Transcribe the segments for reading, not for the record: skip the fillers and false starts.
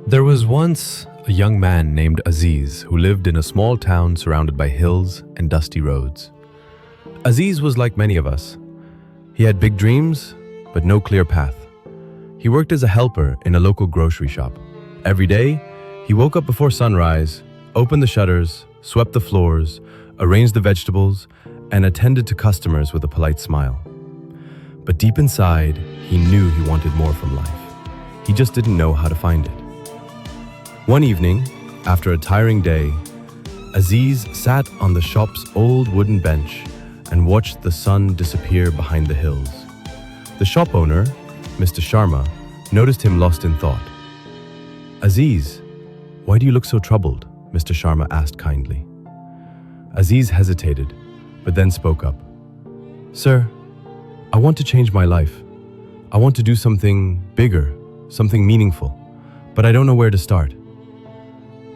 There was once a young man named Aziz who lived in a small town surrounded by hills and dusty roads. Aziz was like many of us. He had big dreams, but no clear path. He worked as a helper in a local grocery shop. Every day, he woke up before sunrise, opened the shutters, swept the floors, arranged the vegetables, and attended to customers with a polite smile. But deep inside, he knew he wanted more from life. He just didn't know how to find it. One evening, after a tiring day, Aziz sat on the shop's old wooden bench and watched the sun disappear behind the hills. The shop owner, Mr. Sharma, noticed him lost in thought. "Aziz, why do you look so troubled?" Mr. Sharma asked kindly. Aziz hesitated, but then spoke up. "Sir, I want to change my life. I want to do something bigger, something meaningful, but I don't know where to start."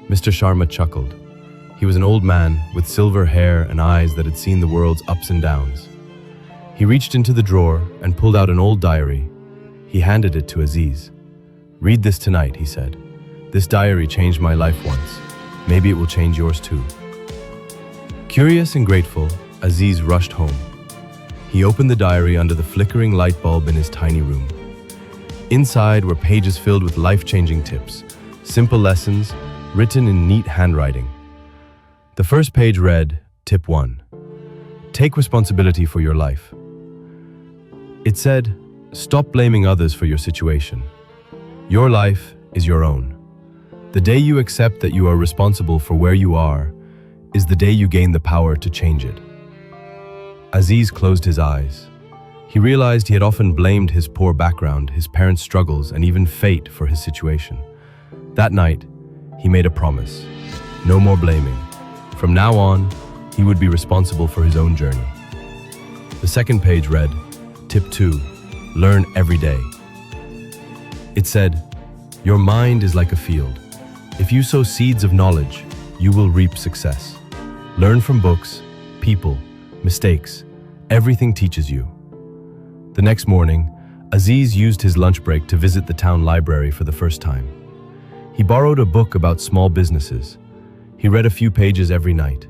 Mr. Sharma chuckled. He was an old man with silver hair and eyes that had seen the world's ups and downs. He reached into the drawer and pulled out an old diary. He handed it to Aziz. "Read this tonight," he said. "This diary changed my life once. Maybe it will change yours too." Curious and grateful, Aziz rushed home. He opened the diary under the flickering light bulb in his tiny room. Inside were pages filled with life-changing tips, simple lessons, written in neat handwriting. The first page read, Tip 1. Take responsibility for your life. It said, stop blaming others for your situation. Your life is your own. The day you accept that you are responsible for where you are is the day you gain the power to change it. Aziz closed his eyes. He realized he had often blamed his poor background, his parents' struggles, and even fate for his situation. That night, he made a promise. No more blaming. From now on, he would be responsible for his own journey. The second page read, Tip 2. Learn every day. It said, your mind is like a field. If you sow seeds of knowledge, you will reap success. Learn from books, people, mistakes. Everything teaches you. The next morning, Aziz used his lunch break to visit the town library for the first time. He borrowed a book about small businesses. He read a few pages every night.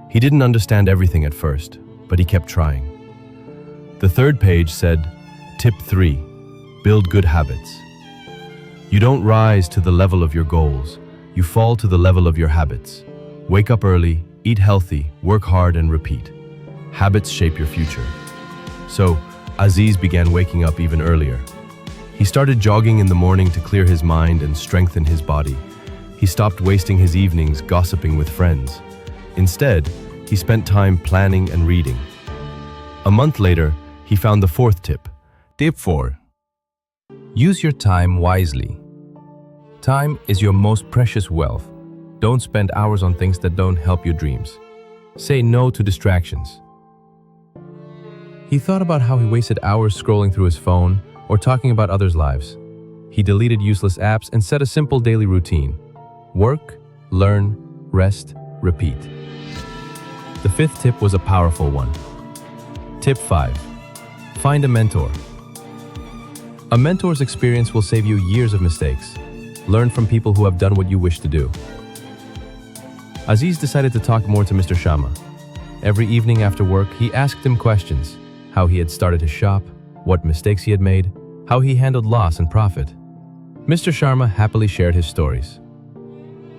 He didn't understand everything at first, but he kept trying. The third page said, Tip 3. Build good habits. You don't rise to the level of your goals. You fall to the level of your habits. Wake up early, eat healthy, work hard, and repeat. Habits shape your future. So, Aziz began waking up even earlier. He started jogging in the morning to clear his mind and strengthen his body. He stopped wasting his evenings gossiping with friends. Instead, he spent time planning and reading. A month later, he found the fourth tip. Tip 4. Use your time wisely. Time is your most precious wealth. Don't spend hours on things that don't help your dreams. Say no to distractions. He thought about how he wasted hours scrolling through his phone or talking about others' lives. He deleted useless apps and set a simple daily routine. Work, learn, rest, repeat. The fifth tip was a powerful one. Tip 5. Find a mentor. A mentor's experience will save you years of mistakes. Learn from people who have done what you wish to do. Aziz decided to talk more to Mr. Sharma. Every evening after work, he asked him questions. How he had started his shop, what mistakes he had made, how he handled loss and profit. Mr. Sharma happily shared his stories.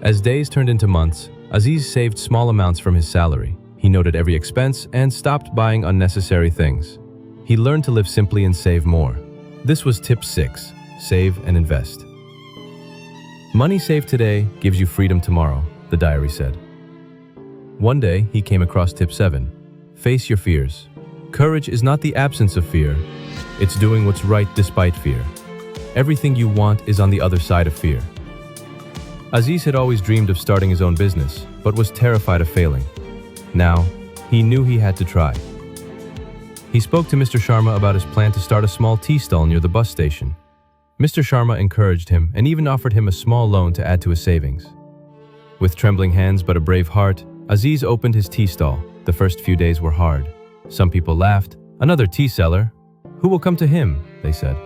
As days turned into months, Aziz saved small amounts from his salary. He noted every expense and stopped buying unnecessary things. He learned to live simply and save more. This was tip 6, save and invest. Money saved today gives you freedom tomorrow, the diary said. One day, he came across tip 7, face your fears. Courage is not the absence of fear, it's doing what's right despite fear. Everything you want is on the other side of fear. Aziz had always dreamed of starting his own business, but was terrified of failing. Now, he knew he had to try. He spoke to Mr. Sharma about his plan to start a small tea stall near the bus station. Mr. Sharma encouraged him and even offered him a small loan to add to his savings. With trembling hands but a brave heart, Aziz opened his tea stall. The first few days were hard. Some people laughed. Another tea seller? Who will come to him? They said.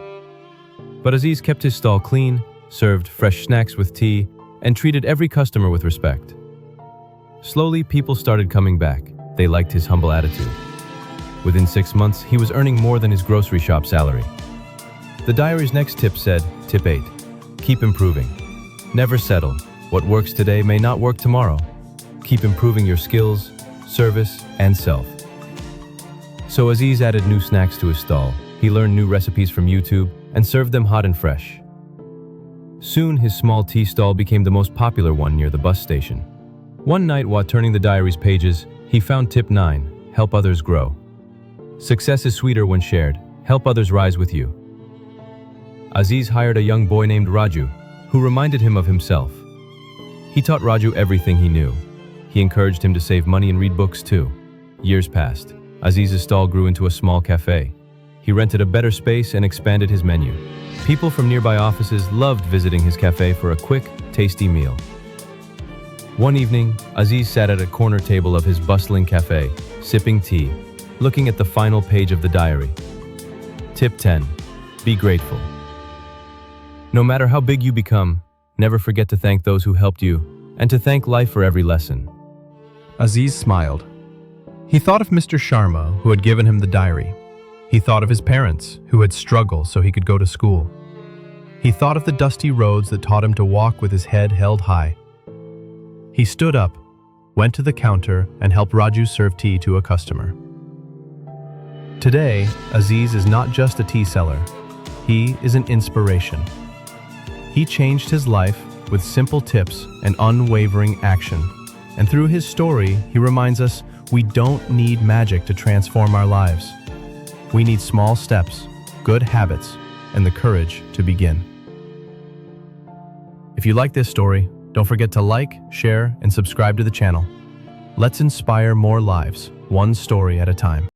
But Aziz kept his stall clean, served fresh snacks with tea, and treated every customer with respect. Slowly, people started coming back. They liked his humble attitude. Within 6 months, he was earning more than his grocery shop salary. The diary's next tip said, Tip 8. Keep improving. Never settle. What works today may not work tomorrow. Keep improving your skills, service, and self. So Aziz added new snacks to his stall. He learned new recipes from YouTube and served them hot and fresh. Soon, his small tea stall became the most popular one near the bus station. One night, while turning the diary's pages, he found tip 9, help others grow. Success is sweeter when shared. Help others rise with you. Aziz hired a young boy named Raju, who reminded him of himself. He taught Raju everything he knew. He encouraged him to save money and read books too. Years passed. Aziz's stall grew into a small cafe. He rented a better space and expanded his menu. People from nearby offices loved visiting his cafe for a quick, tasty meal. One evening, Aziz sat at a corner table of his bustling cafe, sipping tea, looking at the final page of the diary. Tip 10. Be grateful. No matter how big you become, never forget to thank those who helped you and to thank life for every lesson. Aziz smiled. He thought of Mr. Sharma, who had given him the diary. He thought of his parents, who had struggled so he could go to school. He thought of the dusty roads that taught him to walk with his head held high. He stood up, went to the counter, and helped Raju serve tea to a customer. Today, Aziz is not just a tea seller. He is an inspiration. He changed his life with simple tips and unwavering action. And through his story, he reminds us we don't need magic to transform our lives. We need small steps, good habits, and the courage to begin. If you like this story, don't forget to like, share, and subscribe to the channel. Let's inspire more lives, one story at a time.